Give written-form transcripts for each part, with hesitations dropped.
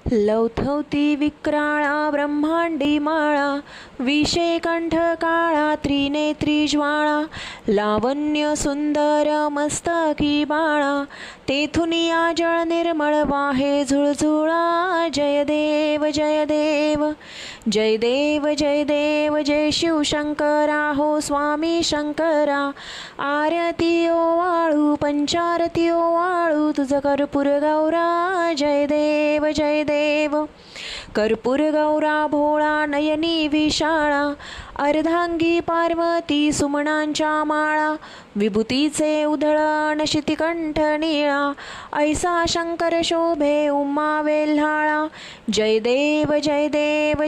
लवथवती विक्राळा ब्रह्मांडी माळा, विषे कंठ काळा त्रिनेत्री ज्वाळा, लावण्य सुंदर मस्तकी बाळा, तेथून या जळ निर्मळ वाहे झुळझुळा. जय देव जय देव जय देव जय देव जय शिवशंकरा हो स्वामी शंकरा. आरती ओवाळू पंचारती ओवाळू तुझ कर्पूर गौरा. जय देव जय देव कर्पूर गौरा भोळा नयनी विशाळा, अर्धांगी पार्वती सुमनांच्या माळा, विभूतीचे उधळण शितिकंठ निळा, ऐसा शंकर शोभे उमा वेल्हाळा. जय देव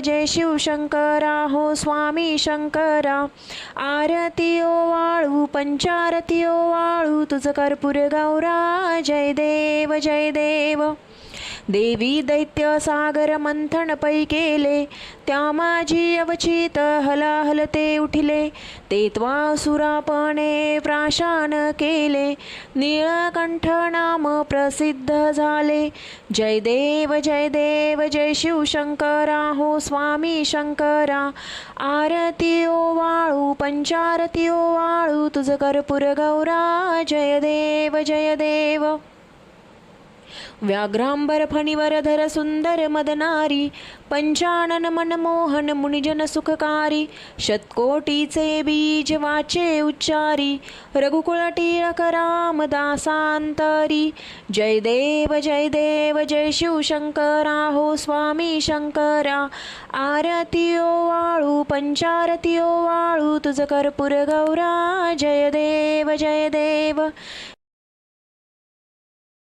जय शिवशंकरा हो स्वामी शंकरा. आरती ओवाळू पंचारती ओवाळू तुझ कर्पूर गौरा. जय देव जय देव देवी दैत्य सागर मंथन पै केले, त्या माझी अवचित हलाहलते उठिले, ते त्वासुरापणे प्राशान केले, नीळकंठ नाम प्रसिद्ध झाले. जय देव जय शिवशंकरा हो स्वामी शंकरा. आरती ओवाळू पंचारती ओवाळू तुझ कर्पूर गौरा. जय देव व्याघ्रांबर फणीवरधर सुंदर मदनारी, पंचानन मनमोहन मुनिजन सुखकारी, शतकोटीचे बीज वाचे उच्चारी, रघुकुळ टिळक रामदासांतरी. जय देव जय शिवशंकरा हो स्वामी शंकरा. आरती ओवाळू पंचारती ओवाळू तुझ कर्पूर गौरा. जय देव